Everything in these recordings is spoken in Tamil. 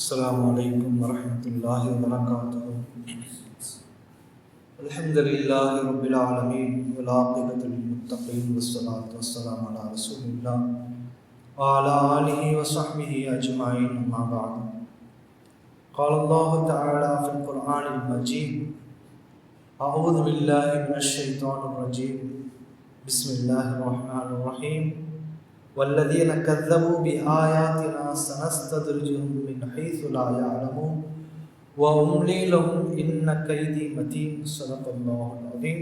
السلام عليكم ورحمة الله وبركاته. الحمد لله رب العالمين والعاقبة للمتقين والصلاة والسلام على رسول الله وعلى آله وصحبه أجمعين أما بعد. قال الله تعالى في القرآن المجيد: أعوذ بالله من الشيطان الرجيم بسم الله الرحمن الرحيم والذين كذبوا بآياتنا سنستدرجهم من حيث لا يعلمون وأملي لهم إن كيدي متين. صدق الله العظيم.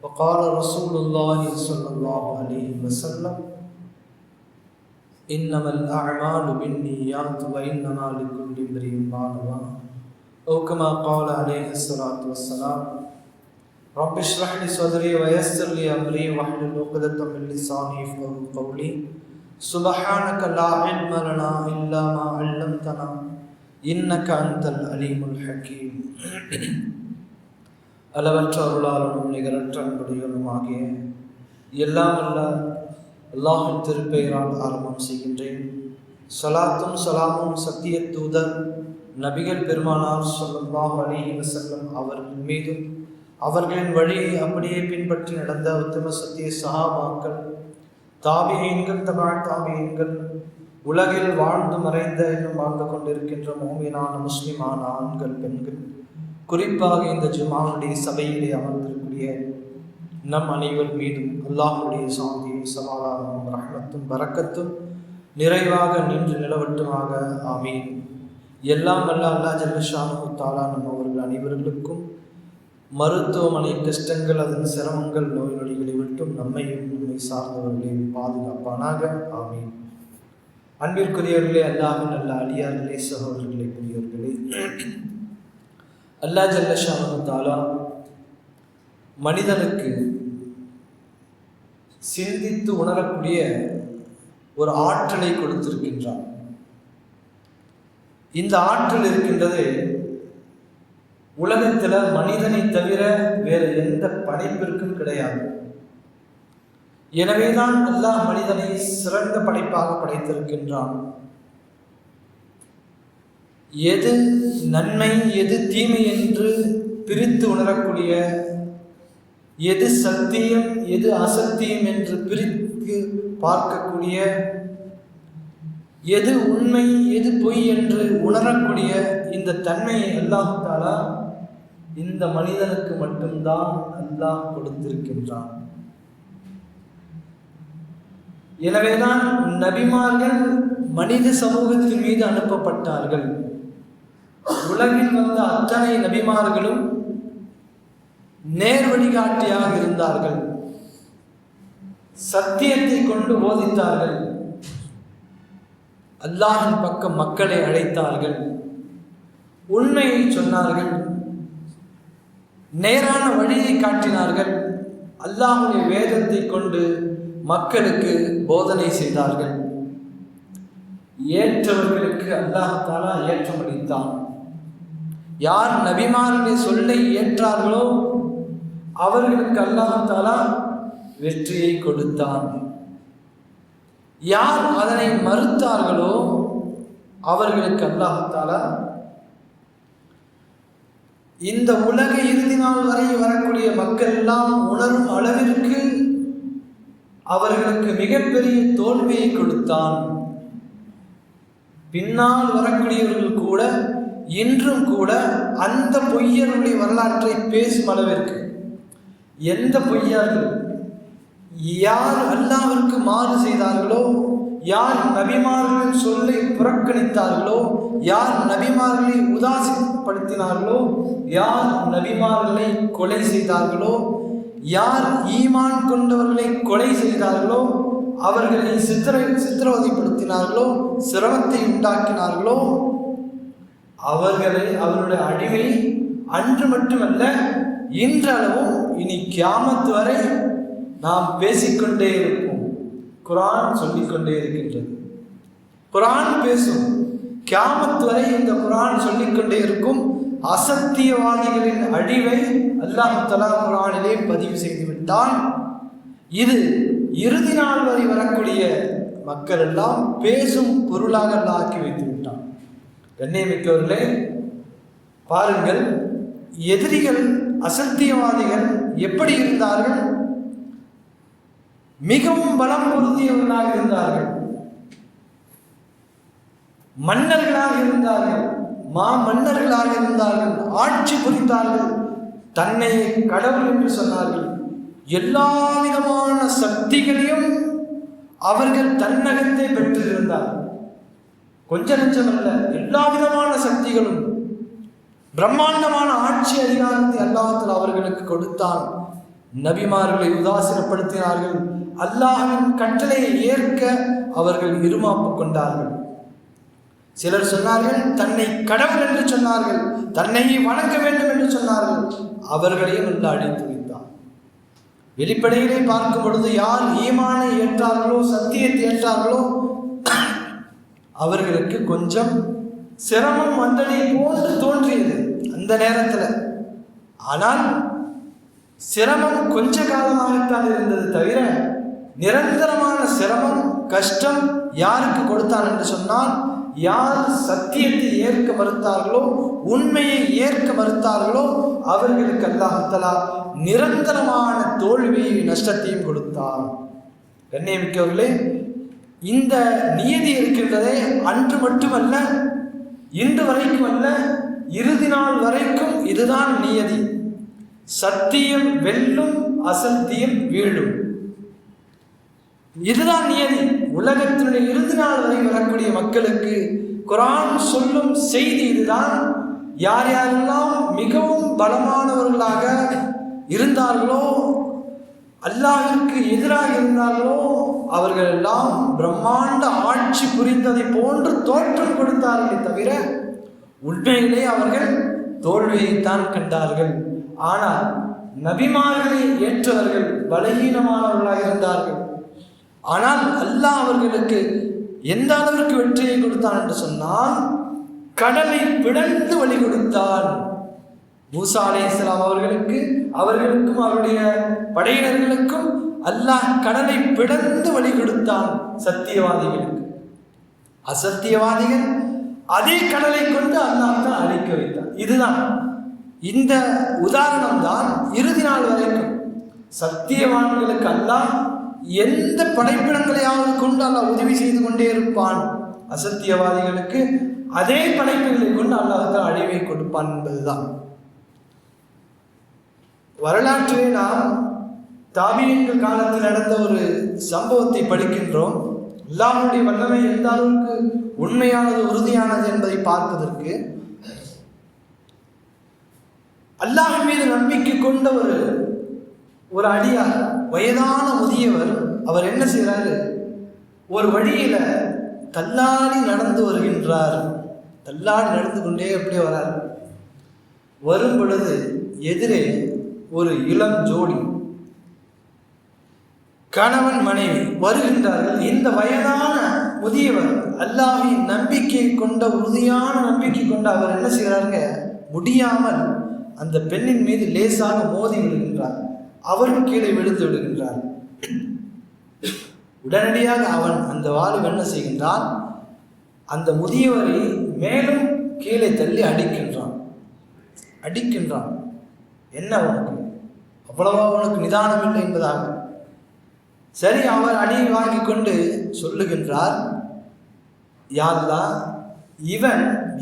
وقال رسول الله صلى الله عليه وسلم: إنما الأعمال بالنيات وإنما لكل امرئ ما نوى، أو كما قال عليه الصلاة والسلام. رب اشرح لي صدري ويسر لي أمري واحلل عقدة من لساني يفقهوا قولي. سبحانك لا علم لنا إلا ما علمتنا إنك أنت العليم الحكيم. அளவற்ற அருளாளனும் நிகரற்ற அன்புடையவனுமாகிய எல்லாம் வல்ல அல்லாஹ்வின் திருப்பெயரால் ஆரம்பம் செய்கின்றேன். ஸலாத்தும் ஸலாமும் சத்திய தூதர் நபிகள் பெருமானார் ஸல்லல்லாஹு அலைஹி வஸல்லம் அவர்கள் மீதும் அவர்களின் வழியை அப்படியே பின்பற்றி நடந்த உத்தம சத்திய சஹாபாக்கள், தாபியீன்கள், தபஅ தாபியீன்கள், உலகில் வாழ்ந்து மறைந்த இன்னும் வாழ்ந்து கொண்டிருக்கின்ற மோமினான முஸ்லிமான ஆண்கள், பெண்கள், குறிப்பாக இந்த ஜுமாவுடைய சபையிலே அமர்ந்திருக்கூடிய நம் அனைவர் மீதும் அல்லாஹ்வுடைய சாந்தியும் சமாதானமும் ரஹ்மத்தும் பரக்கத்தும் நிறைவாக நின்று நிலவட்டுமாக. ஆமீன். எல்லாம் வல்ல அல்லாஹ் ஜல்ல ஷானுஹு தஆலா நம் அவர்கள் அனைவர்களுக்கும் மருத்துவமனை கஷ்டங்கள், அதன் சிரமங்கள், நோய் நொடிகளை விட்டும் நம்மையும் நம்மை சார்ந்தவர்களையும் பாதுகாப்பானாக. ஆமீன். அன்பிற்குரியவர்களே, அல்லாஹ்வின் நல்ல அடியார்களே, சகோதரர்களே, பெரியவர்களே, அல்லாஹ் ஜல்ல ஷானுஹு தஆலா மனிதனுக்கு சிந்தித்து உணரக்கூடிய ஒரு ஆற்றலை கொடுத்திருக்கின்றான். இந்த ஆற்றல் இருக்கின்றது உலகத்தில் மனிதனை தவிர வேறு எந்த படைப்பிற்கும் கிடையாது. எனவேதான் அல்லாஹ் மனிதனை சிறந்த படைப்பாக படைத்திருக்கின்றான். எது நன்மை எது தீமை என்று பிரித்து உணரக்கூடிய, எது சத்தியம் எது அசத்தியம் என்று பிரித்து பார்க்கக்கூடிய, எது உண்மை எது பொய் என்று உணரக்கூடிய இந்த தன்மையை அல்லாஹ் தஆலா இந்த மனிதனுக்கு மட்டும்தான் அல்லாஹ் கொடுத்திருக்கின்றான். எனவேதான் நபிமார்கள் மனித சமூகத்தின் மீது அனுப்பப்பட்டார்கள். உலகில் வந்த அத்தனை நபிமார்களும் நேர் வழிகாட்டியாக இருந்தார்கள். சத்தியத்தை கொண்டு போதித்தார்கள். அல்லாஹின் பக்கம் மக்களை அழைத்தார்கள். உண்மையை சொன்னார்கள். நேரான வழியை காட்டினார்கள். அல்லாஹ்வுடைய வேதத்தை கொண்டு மக்களுக்கு போதனை செய்தார்கள். ஏற்றவர்களுக்கு அல்லாஹ் தஆலா ஏற்றமளித்தான். யார் நபிமாருடைய சொல்லை ஏற்றார்களோ அவர்களுக்கு அல்லாஹ் தஆலா வெற்றியை கொடுத்தான். யார் அதனை மறுத்தார்களோ அவர்களுக்கு அல்லாஹ் தஆலா இந்த உலக இறுதி நாள் வரை வரக்கூடிய மக்கள் எல்லாம் உணரும் அளவிற்கு அவர்களுக்கு மிகப்பெரிய தோல்வியை கொடுத்தான். பின்னால் வரக்கூடியவர்கள் கூட இன்றும் கூட அந்த பொய்யர்களுடைய வரலாற்றை பேசும் அளவிற்கு, எந்த பொய்யர்கள் யார் அல்லாஹ்விற்கு மாறு செய்தார்களோ, யார் நபிமார்களின் சொல்லை புறக்கணித்தார்களோ, யார் நபிமார்களை உதாசீனப்படுத்தினார்களோ, யார் நபிமார்களை கொலை செய்தார்களோ, யார் ஈமான் கொண்டவர்களை கொலை செய்தார்களோ, அவர்களை சித்திரவதைப்படுத்தினார்களோ, சிரமத்தை உண்டாக்கினார்களோ, அவர்களை அவருடைய அழிவை அன்று மட்டுமல்ல இன்றளவும் இனி கியாமத் வரை நாம் பேசிக்கொண்டே இருப்போம். குர்ஆன் சொல்லிக்கொண்டே இருக்கின்றது. குர்ஆன் பேசும். கியாமத் வரை இந்த குர்ஆன் சொல்லிக்கொண்டே இருக்கும். அசத்தியவாதிகளின் அழிவை அல்லாஹ் தஆலா குர்ஆனிலே பதிவு செய்து விட்டான். இது இறுதி நாள் வரை வரக்கூடிய மக்கள் எல்லாம் பேசும் பொருளாக ஆக்கி வைத்து விட்டான். கண்ணியமிக்கவர்களே, பாருங்கள், எதிரிகள் அசத்தியவாதிகள் எப்படி இருந்தார்கள்? மிகவும் பலம் பொருந்தியவர்களாக இருந்தார்கள், மன்னர்களாக இருந்தார்கள், மன்னர்களாக இருந்தார்கள், ஆட்சி புரிந்தார்கள், தன்னை கடவுள் என்று சொன்னார்கள். எல்லா விதமான சக்திகளையும் அவர்கள் தன்னகத்தை பெற்றிருந்தார்கள். கொஞ்ச நெஞ்சம் அல்ல, எல்லா விதமான சக்திகளும், பிரம்மாண்டமான ஆட்சி அதிகாரத்தை அல்லாஹ் அவர்களுக்கு கொடுத்தான். நபிமார்களை உதாசீனப்படுத்தினார்கள். அல்லாஹ்வின் கட்டளையை ஏற்க அவர்கள் இருமாப்பு கொண்டார்கள். சிலர் சொன்னார்கள், தன்னை கடவுள் என்று சொன்னார்கள், தன்னை வணங்க வேண்டும் என்று சொன்னார்கள். அவர்களையும் நல்லா அடித்து வைத்தார். வெளிப்படையிலே பார்க்கும் பொழுது யார் ஈமானை ஏற்றார்களோ, சத்தியத்தை ஏற்றார்களோ, அவர்களுக்கு கொஞ்சம் சிரமம் வந்ததை போன்று தோன்றியது அந்த நேரத்தில். ஆனால் சிரமம் கொஞ்ச காலமாகத்தான் இருந்தது தவிர, நிரந்தரமான சிரமம் கஷ்டம் யாருக்கு கொடுத்தான் என்று சொன்னால், யார் சத்தியத்தை ஏற்க மறுத்தார்களோ, உண்மையை ஏற்க மறுத்தார்களோ, அவர்களுக்கு அல்லாஹ் தஆலா நிரந்தரமான தோல்வியை நஷ்டத்தையும் கொடுத்தார். கண்ணியமிக்கவர்களே, இந்த நியதி இருக்கின்றதே, அன்று மட்டுமல்ல, இன்று வரைக்கும் அல்ல, இறுதி நாள் வரைக்கும் இதுதான் நியதி. சத்தியம் வெல்லும், அசத்தியம் வீழும். இதுதான் நியதி. உலகத்தினுடைய இறுதி நாள் வரை வரக்கூடிய மக்களுக்கு குர்ஆன் சொல்லும் செய்தி இதுதான். யார் யாரெல்லாம் மிகவும் பலமானவர்களாக இருந்தார்களோ, அல்லாஹ்விற்கு எதிராக இருந்தார்களோ, அவர்கள் எல்லாம் பிரம்மாண்ட ஆட்சி புரிந்ததை போன்று தோற்றம் கொடுத்தார்களே தவிர, உண்மையிலே அவர்கள் தோல்வியைத்தான் கண்டார்கள். ஆனால் நபிமார்களை ஏற்றவர்கள் பலகீனமானவர்களாக இருந்தார்கள். ஆனால் அல்லாஹ் அவர்களுக்கு எந்த அளவிற்கு வெற்றியை கொடுத்தான் என்று சொன்னால், கடலை பிளந்து வழி கொடுத்தான். மூசா அலைஹிஸ்ஸலாம் அவர்களுக்கும் அவருடைய படையினர்களுக்கும் அல்லாஹ் கடலை பிளந்து வழி கொடுத்தான். சத்தியவாதிகளுக்கு, அசத்தியவாதிகள் அதே கடலை கொண்டு அல்லாஹ் தான் அழிக்க வைத்தான். இதுதான், இந்த உதாரணம் தான் இறுதி நாள் வரைக்கும். சத்தியவான்களுக்கு அல்லாஹ் எந்த படைப்பிடங்களையாவது கொண்டு அல்லாஹ் உதவி செய்து கொண்டே இருப்பான். அசத்தியவாதிகளுக்கு அதே படைப்புகளை கொண்டு அல்லாஹ் தான் அழிவை கொடுப்பான் என்பதுதான். வரலாற்றிலே நாம் தாபீன்கள் காலத்தில் நடந்த ஒரு சம்பவத்தை படிக்கின்றோம். அல்லாஹ்வுடைய வல்லமை எந்த அளவுக்கு உண்மையானது, உறுதியானது என்பதை பார்ப்பதற்கு, அல்லாஹ் மீது நம்பிக்கை கொண்ட ஒரு அடியார், வயதான முதியவர், அவர் என்ன செய்கிறாரு, ஒரு வழியில தள்ளாடி நடந்து வருகின்றார். தள்ளாடி நடந்து கொண்டே அப்படியே வரார். வரும் பொழுது எதிரே ஒரு இளம் ஜோடி, கணவன் மனைவி வருகின்றார்கள். இந்த வயதான முதியவர் அல்லாஹ்வின் நம்பிக்கை கொண்ட, உறுதியான நம்பிக்கை கொண்ட அவர் என்ன செய்கிறாருங்க, முடியாமல் அந்த பெண்ணின் மீது லேசாக மோதி விடுகின்றார். அவரும் கீழே விழுந்து விடுகின்றார். உடனடியாக அவன், அந்த வாலிபன் என்ன செய்கின்றான், அந்த முதியவரை மேலும் கீழே தள்ளி அடிக்கின்றான். என்ன அவனுக்கு அவ்வளவா அவனுக்கு நிதானம் இல்லை என்பதாக. சரி, அவர் அடியை வாங்கி கொண்டு சொல்லுகின்றார், யா அல்லாஹ்,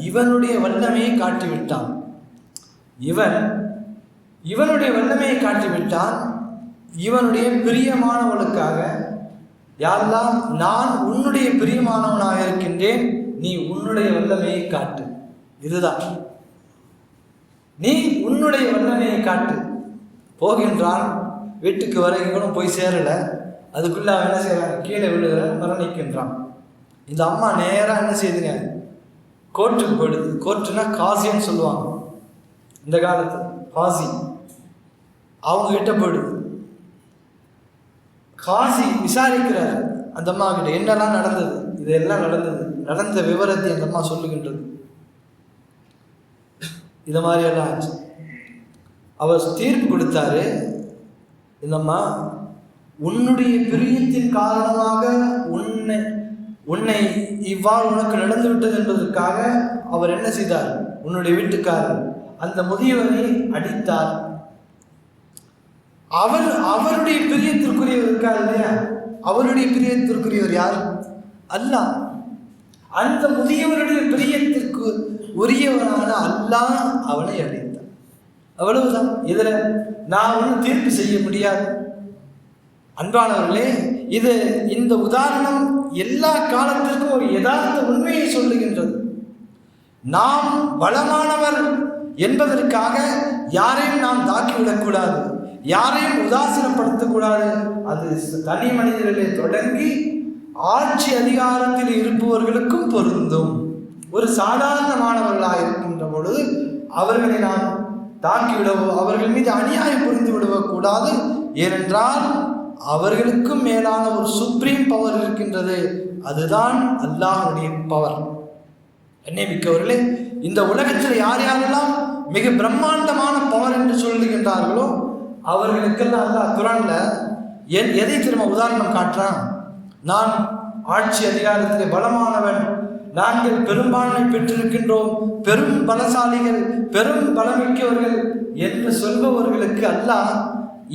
இவனுடைய வல்லமையை காட்டிவிட்டான், இவனுடைய வல்லமையை காட்டிவிட்டான், இவனுடைய பிரியமானவளுக்காக யா அல்லாஹ், நான் உன்னுடைய பிரியமானவனாக இருக்கின்றேன், நீ உன்னுடைய வல்லமையை காட்டு. இதுதான், நீ உன்னுடைய வல்லமையை காட்டு. போகின்றான். வீட்டுக்கு வரைக்கும் போய் சேரல. அதுக்குள்ள அவன் என்ன செய்யறான், கீழே விழுகிற, மரணிக்கின்றான். இந்த அம்மா நேராக என்ன செய்யுதுங்க, கோர்ட்டுக்கு போயிடுது. கோர்ட்டுனா காசின்னு சொல்லுவாங்க இந்த காலத்து, காசி. அவங்க கிட்ட போயிடுது. காசி விசாரிக்கிறார் அந்த அம்மா கிட்ட, என்னெல்லாம் நடந்தது, இதெல்லாம் நடந்த விவரத்தை அந்த அம்மா சொல்லுகின்றது. இந்த மாதிரியெல்லாம் ஆச்சு. அவர் தீர்ப்பு கொடுத்தாரு. இந்த அம்மா, உன்னுடைய பிரியத்தின் காரணமாக உன்னை இவ்வாறு உனக்கு நடந்து விட்டது என்பதற்காக அவர் என்ன செய்தார்? உன்னுடைய வீட்டுக்காரர் அந்த முதியவரை அடித்தார். அவருடைய பிரியத்திற்குரியவர் இருக்கார் இல்லையா? அவருடைய பிரியத்திற்குரியவர் யார்? அல்லாஹ். அந்த முதியவருடைய பிரியத்திற்கு உரியவரான அல்லாஹ் அவனை அடித்தார். அவ்வளவுதான். இதுல நான் ஒன்றும் தீர்ப்பு செய்ய முடியாது. அன்பானவர்களே, இந்த உதாரணம் எல்லா காலத்திற்கும் ஒரு யதார்த்த உண்மையை சொல்லுகின்றது. நாம் பலமானவர் என்பதற்காக யாரையும் நாம் தாக்கிவிடக்கூடாது, யாரையும் உதாசீனப்படுத்தக்கூடாது. அது தனி மனிதர்களே தொடங்கி ஆட்சி அதிகாரத்தில் இருப்பவர்களுக்கும் பொருந்தும். ஒரு சாதாரணமானவர்களாக இருக்கின்ற பொழுது அவர்களை நாம் தாக்கிவிடவோ அவர்கள் மீது அநியாயம் புரிந்து விடக்கூடாது. ஏனென்றால் அவர்களுக்கும் மேலான ஒரு சுப்ரீம் பவர் இருக்கின்றது. அதுதான் அல்லாஹ்வுடைய பவர். மிக்கவர்களே, இந்த உலகத்தில் யார் யாரெல்லாம் மிக பிரம்மாண்டமான பவர் என்று சொல்லுகின்றார்களோ அவர்களுக்கெல்லாம் அல்லாஹ் குர்ஆன்ல எதை திரும்ப உதாரணம் காட்டுறான்? நான் ஆட்சி அதிகாரத்திலே பலமானவன், நாங்கள் பெரும்பான்மை பெற்றிருக்கின்றோம், பெரும் பலசாலிகள், பெரும் பலமிக்கவர்கள் என்று சொல்பவர்களுக்கு அல்லாஹ்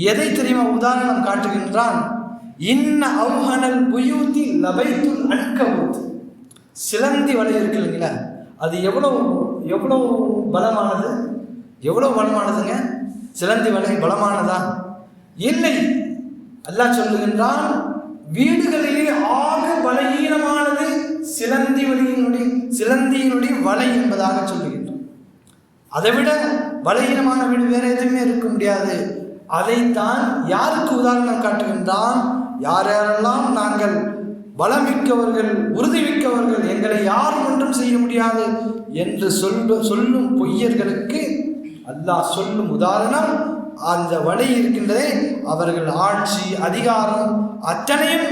எதை தெரியுமா உதாரணம் காட்டுகின்றான்? இன்ன அவ்ஹனல் புயூதி லபைத்துல் அன்கபூத். சிலந்தி வலை இருக்கு இல்லைங்களா, அது எவ்வளவு பலமானது? எவ்வளவு பலமானதுங்க? சிலந்தி வலை பலமானதா? இல்லை. அல்லாஹ் சொல்லுகின்றான், வீடுகளிலே ஆக பலகீனமானது சிலந்தியினுடைய வலை என்பதாக சொல்லுகின்றான். அதை விட பலகீனமான வீடு வேற எதுவுமே இருக்க முடியாது. அதைத்தான் யாருக்கு உதாரணம் காட்டுகின்றான்? யாரெல்லாம் நாங்கள் பலமிக்கவர்கள், உறுதிமிக்கவர்கள், எங்களை யாரும் ஒன்றும் செய்ய முடியாது என்று சொல்லும் பொய்யர்களுக்கு அல்லாஹ் சொல்லும் உதாரணம் அந்த வழி இருக்கின்றதே, அவர்கள் ஆட்சி அதிகாரம் அத்தனையும்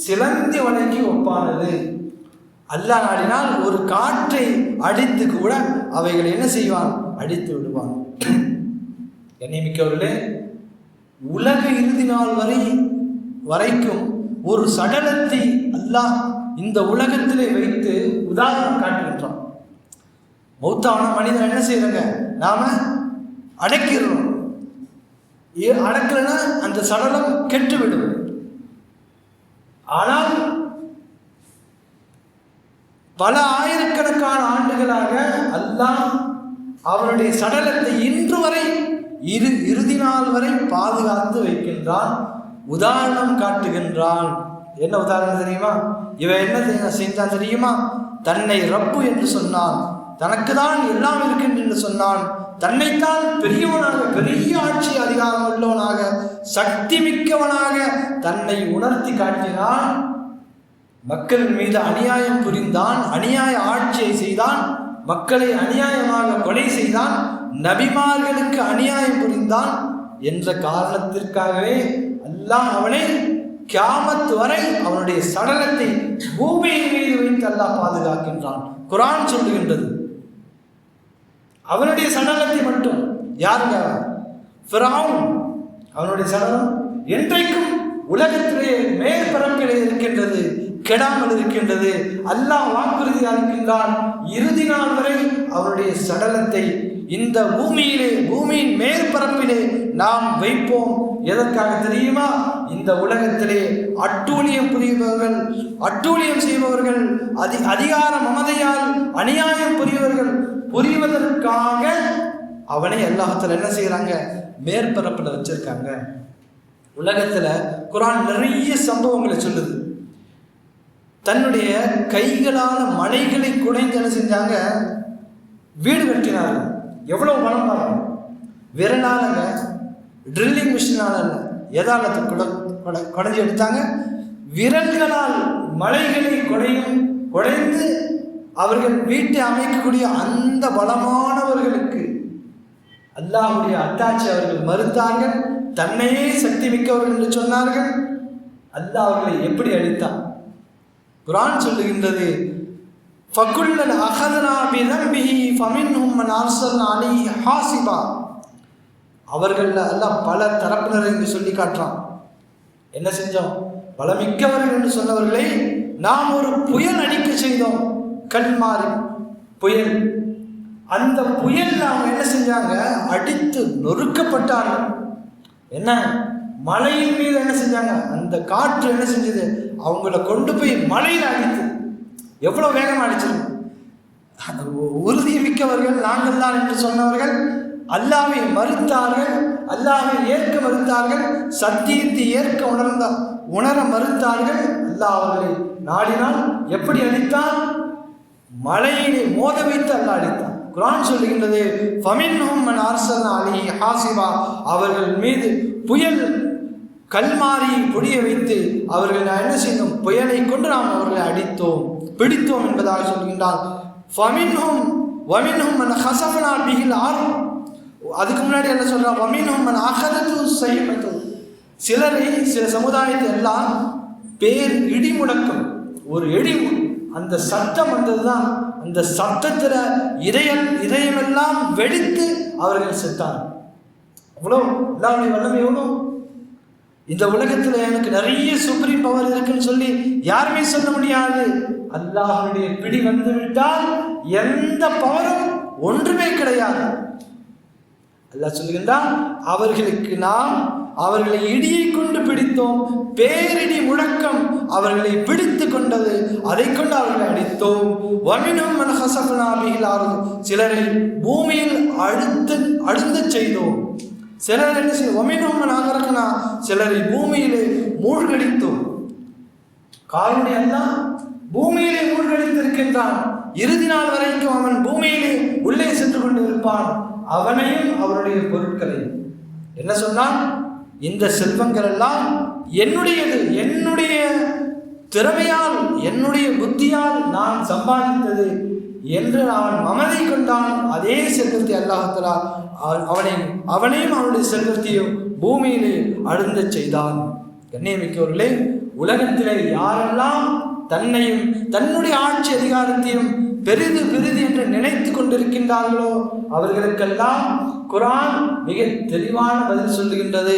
சிலந்தி வலைக்கு ஒப்பானது. அல்லாஹ் நாடினால் ஒரு காற்றை அடித்து கூட அவைகளை என்ன செய்வான்? அடித்து விடுவான். கண்ணியமிக்கவர்களே, உலக இறுதி நாள் வரைக்கும் ஒரு சடலத்தை அல்லாஹ் இந்த உலகத்திலே வைத்து உதாரணம் காட்டுகின்றான். மௌத்தான மனிதன் என்ன செய்யறாங்க? நாம அடக்கிறோம். அடக்கலைன்னா அந்த சடலம் கெட்டுவிடும். ஆனால் பல ஆயிரக்கணக்கான ஆண்டுகளாக அல்லாஹ் அவருடைய சடலத்தை இன்று வரை இறுதி நாள் வரை பாதுகாத்து வைக்கின்றான், உதாரணம் காட்டுகின்றான். என்ன உதாரணம் தெரியுமா? இவன் என்ன செஞ்சான் தெரியுமா? தன்னை ரப்பு என்று சொன்னான், தனக்கு தான் எல்லாம் இருக்கின்ற என்று சொன்னான், தன்னைத்தான் பெரியவனாக, பெரிய ஆட்சி அதிகாரம் உள்ளவனாக, சக்தி மிக்கவனாக தன்னை உணர்த்தி காட்டினான். மக்கள் மீது அநியாயம் புரிந்தான், அநியாய ஆட்சியை செய்தான், மக்களை அநியாயமாக கொலை செய்தான், நபிமார்களுக்கு அநியாயம் புரிந்தான் என்ற காரணத்திற்காகவே அல்லாஹ் அவனை கியாமத் வரை அவனுடைய சடலத்தை பூமியின் மீது வைத்து அல்லாஹ் பாதுகாக்கின்றான். குர்ஆன் சொல்லுகின்றது. அவனுடைய சடலத்தை மட்டும் யாருங்க? ஃபிரௌன். அவனுடைய சடலம் என்றைக்கும் உலகத்திலே மேற்பரப்பிலே இருக்கின்றது, கெடாமல் இருக்கின்றது. அல்லாஹ் வாக்குறுதி அளிக்கின்றான், இறுதி நாள் வரை அவருடைய சடலத்தை இந்த பூமியின் மேற்பரப்பிலே நாம் வைப்போம். எதற்காக தெரியுமா? இந்த உலகத்திலே அட்டூழியம் புரிபவர்கள், அட்டூழியம் செய்பவர்கள், அதிகார மமதையால் அநியாயம் புரிவதற்காக அவனை அல்லாஹ்தாலா என்ன செய்யறாங்க? மேற்பரப்பில் வச்சிருக்காங்க. உலகத்துல குர்ஆன் நிறைய சம்பவங்களை சொல்லுது. தன்னுடைய கைகளால மலைகளை குடைந்து என்ன செஞ்சாங்க? வீடு கட்டினார்கள். எவ்வளவு பலம் பாருங்க. விரலாலங்க, ட்ரில்லிங் மிஷினால எதால குடைஞ்சி எடுத்தாங்க. விரல்களால் மலைகளை குடைந்து அவர்கள் வீட்டை அமைக்கக்கூடிய அந்த பலமானவர்களுக்கு அல்லாஹ்வுடைய அத்தாட்சி அவர்கள் மறுத்தார்கள். தன்னையே சக்தி மிக்கவர்கள் என்று சொன்னார்கள். அல்லாஹ் அவர்களை எப்படி அழித்தான்? குர்ஆன் சொல்லுகின்றது, ஃபகுல்லன் அகதனா பிதம்பிஹி ஃபமின்ஹும் மன் அர்ஸல்னா அலைஹி ஹாஸிபா. அவர்கள் அல்லாஹ் பல தரப்பினரை இங்கு சொல்லி காட்டுறான். என்ன செஞ்சோம்? பலமிக்கவர்கள் என்று சொன்னவர்களை நாம் ஒரு புயல் அடிக்க செய்தோம், கல்மாரி புயல். அந்த புயல் அவங்க என்ன செஞ்சாங்க, அடித்து நொறுக்கப்பட்டார்கள். என்ன, மலையின் மீது என்ன செஞ்சாங்க, அந்த காற்று என்ன செஞ்சது, அவங்கள கொண்டு போய் மலையில் அடித்து. எவ்வளவு வேகமாக அடிச்சிருக்கும். உறுதி மிக்கவர்கள் நாங்கள் தான் என்று சொன்னவர்கள் அல்லாஹ்வை மறுத்தார்கள், அல்லாஹ்வை ஏற்க மறுத்தார்கள், சத்தியத்தை ஏற்க உணர மறுத்தார்கள். அல்லாஹ் அவர்களை நாடினால் எப்படி அடித்தான், மலையிலே மோத வைத்து அல்லாஹ் அடித்தான். குர்ஆன் சொல்லுகின்றது, ஃபமின்ஹும் மன் அர்ஸல்னா அலைஹி ஹாஸிபா, அவர்கள் மீது புயல் கல்மாரியை பொடிய வைத்து அவர்கள் என்ன செய்யணும், புயலை கொண்டு நாம் அவர்களை அடித்தோம் பிடித்தோம் என்பதாக சொல்கின்றான். ஃபமின்ஹும் வமின்ஹும் மன் ஹஸஃப்னா பிஹில் அர்த், அதுக்கு முன்னாடி என்ன சொல்றான், வமின்ஹும் மன் அகதது ஸைஹத்து, சிலரை சில சமுதாயத்தை எல்லாம் பேர் இடி முழக்கம், ஒரு இடி, அந்த சத்தம் வந்ததுதான், அந்த சத்தத்தில் இதயமெல்லாம் வெடித்து அவர்கள் செத்தார்கள். அவ்வளோ அல்லாஹ்வுடைய வல்லமை எவ்வளோ. இந்த உலகத்தில் எனக்கு நிறைய சுப்ரீம் பவர் இருக்குன்னு சொல்லி யாருமே சொல்ல முடியாது. அல்லாஹ்வுடைய பிடி வந்து விட்டால் எந்த பவரும் ஒன்றுமே கிடையாது. அல்லாஹ் சொல்லுகின்றான், அவர்களுக்கு நாம் அவர்களை இடியை கொண்டு பிடித்தோம், பேரிடி முழக்கம் அவர்களை பிடித்து கொண்டது, அதை கொண்டு அவர்களை அடித்தோம். வமின்ஹும் மன் ஹஸஃப்னா பிஹில் அர்த், சிலரை பூமியில் அழுந்த செய்தோம். சிலர் என்ன செய்ய, வமின்ஹும் மன் அக்ரக்னா, சிலரை பூமியிலே மூழ்கடித்தோம். காரணம் எல்லாம் பூமியிலே மூழ்கடித்திருக்கின்றான். இறுதி நாள் வரைக்கும் அவன் பூமியிலே உள்ளே சென்று கொண்டு இருப்பான், அவனையும் அவருடைய பொருட்களையும். என்ன சொன்னான், இந்த செல்வங்கள் எல்லாம் என்னுடையது, என்னுடைய திறமையால் என்னுடைய புத்தியால் நான் சம்பாதித்தது என்று அவன் மமதை கொண்டான். அதே செல்வத்தை அல்லாஹ் தஆலா அவனையும் அவனுடைய செல்வத்தையும் பூமியிலே அழுந்த செய்தான். கண்ணியமிக்கவர்களே, உலகத்திலே யாரெல்லாம் தன்னையும் தன்னுடைய ஆட்சி அதிகாரத்தையும் பெரிது பெரிது என்று நினைத்து கொண்டிருக்கின்றார்களோ அவர்களுக்கெல்லாம் குர்ஆன் மிக தெளிவான பதில் சொல்லுகின்றது.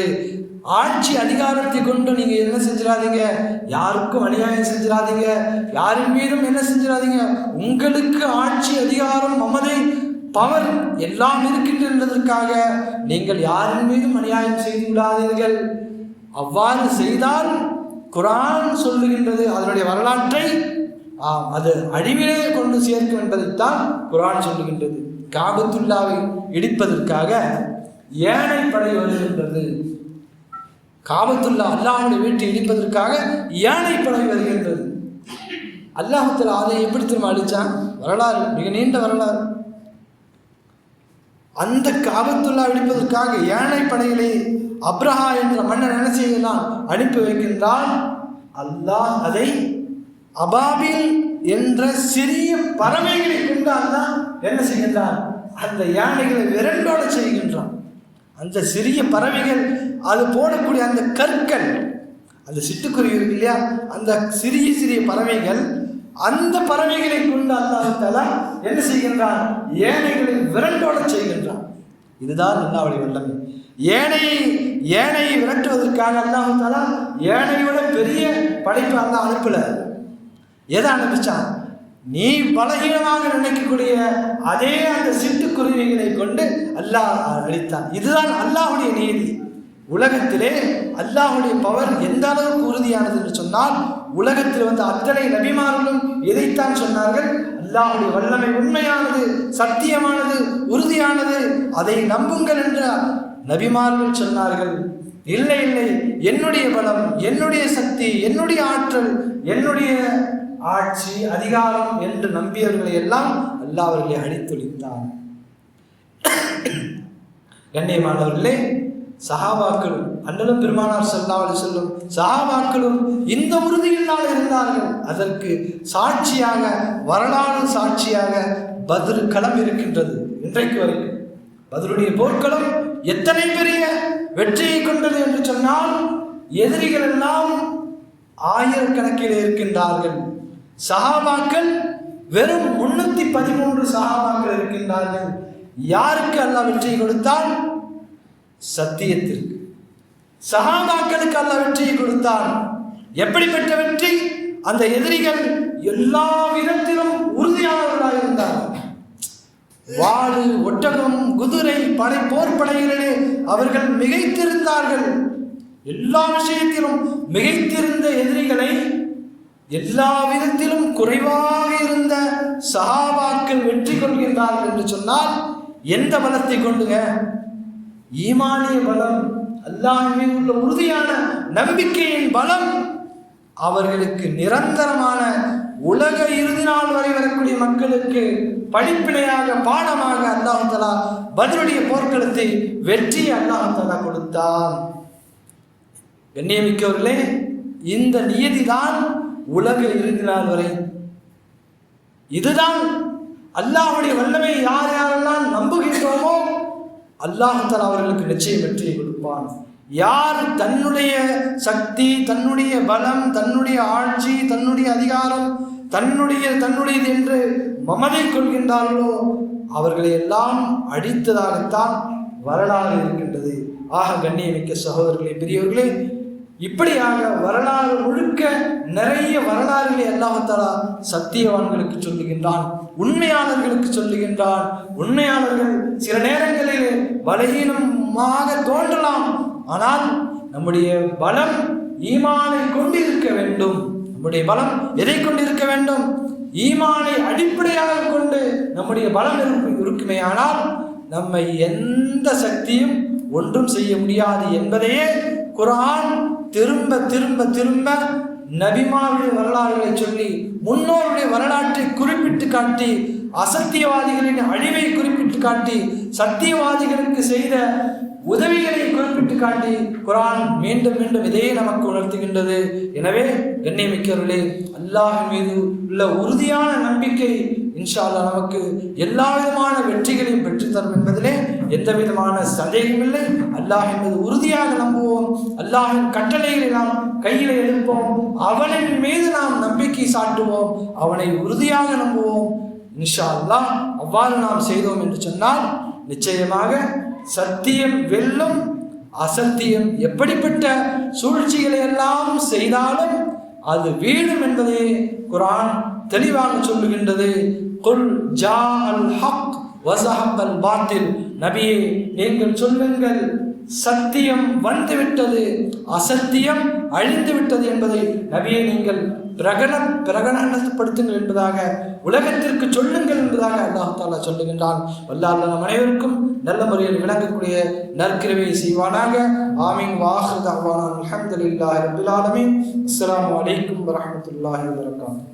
ஆட்சி அதிகாரத்தை கொண்டு நீங்க என்ன செஞ்சிடாதீங்க, யாருக்கும் அநியாயம் செஞ்சிடாதீங்க, யாரின் மீதும் என்ன செஞ்சிடாதீங்க. உங்களுக்கு ஆட்சி அதிகாரம் மமதை பவர் எல்லாம் இருக்கின்றதற்காக நீங்கள் யாரின் மீதும் அநியாயம் செய்து விடாதீர்கள். அவ்வாறு செய்தால் குர்ஆன் சொல்லுகின்றது அதனுடைய வரலாற்றை அது அழிவிலே கொண்டு சேர்க்கும் என்பதைத்தான் குர்ஆன் சொல்லுகின்றது. காபத்துல்லாவை இடிப்பதற்காக யானை படை வருகின்றது. காபத்துல்லா அல்லாஹ்வுடைய வீட்டை இடிப்பதற்காக யானை படை வருகின்றது. அல்லாஹ் தஆலா அதை எப்படி திரும்ப அழிச்சான், வரலாறு மிக நீண்ட வரலாறு. அந்த காபத்துல்லா இடிப்பதற்காக யானை படைகளை அப்ரஹா என்ற மன்னன் என்ன செய்யலாம், அனுப்பி வைக்கின்றான். அல்லாஹ் அதை அபாபில் என்ற சிறிய பறவைகளை கொண்டு அல்லாஹ் என்ன செய்கின்றான், அந்த யானைகளை விரண்டோட செய்கின்றான். அந்த சிறிய பறவைகள் அது போடக்கூடிய அந்த கற்கள், அந்த சிட்டுக்குருவி இருக்கு இல்லையா, அந்த சிறிய சிறிய பறவைகள், அந்த பறவைகளை கொண்டு அல்லாஹ் தஆலா என்ன செய்கின்றான், யானைகளை விரண்டோட செய்கின்றான். இதுதான் அல்லாஹ்வுடைய வல்லமை. ஏனையை விரட்டுவதற்காக அல்லாஹ் தஆலா ஏனையோட பெரிய படைப்பு அல்லாஹ் அனுப்பல. எதை அனுப்பிச்சான், நீ பலகீனமாக நினைக்கக்கூடிய அதே அந்த சிட்டுக்குருவிகளை கொண்டு அல்லாஹ் அளித்தான். இதுதான் அல்லாஹ்வுடைய நீதி. உலகத்திலே அல்லாஹ்வுடைய பவர் எந்த அளவுக்கு உறுதியானது என்று சொன்னால், உலகத்தில் வந்து அத்தனை நபிமார்களும் இதைத்தான் சொன்னார்கள், அல்லாஹ்வுடைய வல்லமை உண்மையானது, சத்தியமானது, உறுதியானது, அதை நம்புங்கள் என்று நபிமார்கள் சொன்னார்கள். இல்லை இல்லை, என்னுடைய பலம், என்னுடைய சக்தி, என்னுடைய ஆற்றல், என்னுடைய ஆட்சி அதிகாரம் என்று நம்பியவர்களை எல்லாம் அல்லாஹ் அவர்களை அழித்தொழித்தான். கண்ணியமானவர்களே, சஹாபாக்களும் அண்ணலும் பெருமானார் ஸல்லல்லாஹு அலைஹி வஸல்லம் சஹாபாக்களும் இந்த உறுதியினால் இருந்தார்கள். அதற்கு சாட்சியாக, வரலாறு சாட்சியாக பத்ர் களம் இருக்கின்றது. இன்றைக்கு வரைக்கும் பத்ருடைய போர்க்களம் எத்தனை பெரிய வெற்றியை கொண்டது என்று சொன்னால், எதிரிகள் எல்லாம் ஆயிரக்கணக்கில் இருக்கின்றார்கள். சஹாபாக்கள் வெறும் 313 சஹாபாக்கள் இருக்கின்றார்கள். யாருக்கு அல்லாஹ் வெற்றியை கொடுத்தான், சத்தியத்திற்கு. சஹாபாக்களுக்கு அல்லாஹ் வெற்றியை கொடுத்தான். எப்படிப்பட்ட வெற்றி, அந்த எதிரிகள் எல்லா விதத்திலும் உறுதியானவர்களாக இருந்தார்கள். வாளு, ஒட்டகம், குதிரை, போர்ப்படைகளிலே அவர்கள் மிகைத்திருந்தார்கள். எல்லா விஷயத்திலும் மிகைத்திருந்த எதிரிகளை எல்லா விதத்திலும் குறைவாக இருந்த சஹாபாக்கள் வெற்றி கொள்கின்றார்கள் என்று சொன்னால் எந்த பலத்தை கொண்டுங்க? ஈமானிய பலம், அல்லாஹ் மீது உள்ள உறுதியான நம்பிக்கையின் பலம் அவர்களுக்கு நிரந்தரமான உலக இறுதி நாள் வரை வரக்கூடிய மக்களுக்கு படிப்பினையாக, பாடமாக அல்லாஹ் தஆலா பத்ருடைய போர்க்களத்தை வெற்றி அல்லாஹ் தஆலா கொடுத்தான். கண்ணியமிக்கவர்களே, இந்த நியதிதான் உலக இறுதி நாள் வரை. இதுதான் அல்லாஹ்வுடைய வல்லமை. யார் யாரெல்லாம் நம்புகின்றோமோ அல்லாஹ் தஆலா அவர்களுக்கு நிச்சயம் வெற்றியை கொடுப்பான். யார் தன்னுடைய சக்தி, தன்னுடைய பலம், தன்னுடைய ஆட்சி, தன்னுடைய அதிகாரம் தன்னுடையது என்று மமதை கொள்கின்றார்களோ அவர்களை எல்லாம் அடித்ததாகத்தான் வரலாறு இருக்கின்றது. ஆக கண்ணியமிக்க சகோதரர்களே, பெரியவர்களே, இப்படியாக வரலாறு முழுக்க நிறைய வரலாறுகளை அல்லாஹ் தஆலா சத்தியவான்களுக்கு சொல்லுகின்றான், உண்மையாளர்களுக்கு சொல்லுகின்றான். உண்மையாளர்கள் சில நேரங்களில் பலகீனமாக தோன்றலாம். ஆனால் நம்முடைய பலம் ஈமானை கொண்டிருக்க வேண்டும். நம்முடைய பலம் எதை கொண்டிருக்க வேண்டும்? ஈமானை அடிப்படையாக கொண்டு நம்முடைய பலம் இருக்குமே. ஆனால் நம்மை எந்த சக்தியும் ஒன்றும் செய்ய முடியாது என்பதையே குர்ஆன் திரும்ப திரும்ப திரும்ப நபிமாருடைய வரலாறுகளை சொல்லி, முன்னோருடைய வரலாற்றை குறிப்பிட்டு காட்டி, அசத்தியவாதிகளின் அழிவை குறிப்பிட்டு காட்டி, சத்தியவாதிகளுக்கு செய்த உதவிகளை குறிப்பிட்டு காட்டி குர்ஆன் மீண்டும் மீண்டும் இதையே நமக்கு உணர்த்துகின்றது. எனவே கண்ணியமிக்கவர்களே, அல்லாஹ் மீது உள்ள உறுதியான நம்பிக்கை இன்ஷா அல்லாஹ் நமக்கு எல்லா விதமான வெற்றிகளையும் பெற்றுத்தரும் என்பதிலே எந்த விதமான சந்தேகமில்லை. அல்லாஹின் மீது உறுதியாக நம்புவோம். அல்லாஹின் கட்டளைகளை நாம் கையில் எடுப்போம். அவனின் மீது நாம் நம்பிக்கை சாட்டுவோம். அவனை உறுதியாக நம்புவோம். இன்ஷா அல்லாஹ் அவ்வாறு நாம் செய்தோம் என்று சொன்னால் நிச்சயமாக சத்தியம் வெல்லும். அசத்தியம் எப்படிப்பட்ட சூழ்ச்சிகளை எல்லாம் செய்தாலும் அது வீழும் என்பதை குர்ஆன் தெளிவாக சொல்லுகின்றது. குல் ஜாஅல் ஹக் வஸஹபல் பாத்தில். நபியே, நீங்கள் சொல்லுங்கள், சத்தியம் வந்துவிட்டது, அசத்தியம் அழிந்து விட்டது என்பதை நபியே நீங்கள் பிரகடனப்படுத்துங்கள் என்பதாக, உலகத்திற்கு சொல்லுங்கள் என்பதாக அல்லாஹ் தஆலா சொல்லுகின்றான். வல்லாஹ் நம் அனைவருக்கும் நல்ல முறையில் விளங்கக்கூடிய நற்கிருபை செய்வானாக. ஆமீன். வாஹிரு தஅவானா அல்ஹம்துலில்லாஹி ரப்பில் ஆலமீன். அஸ்ஸலாமு அலைக்கும் வரஹ்மத்துல்லாஹி வபரகாத்துஹு.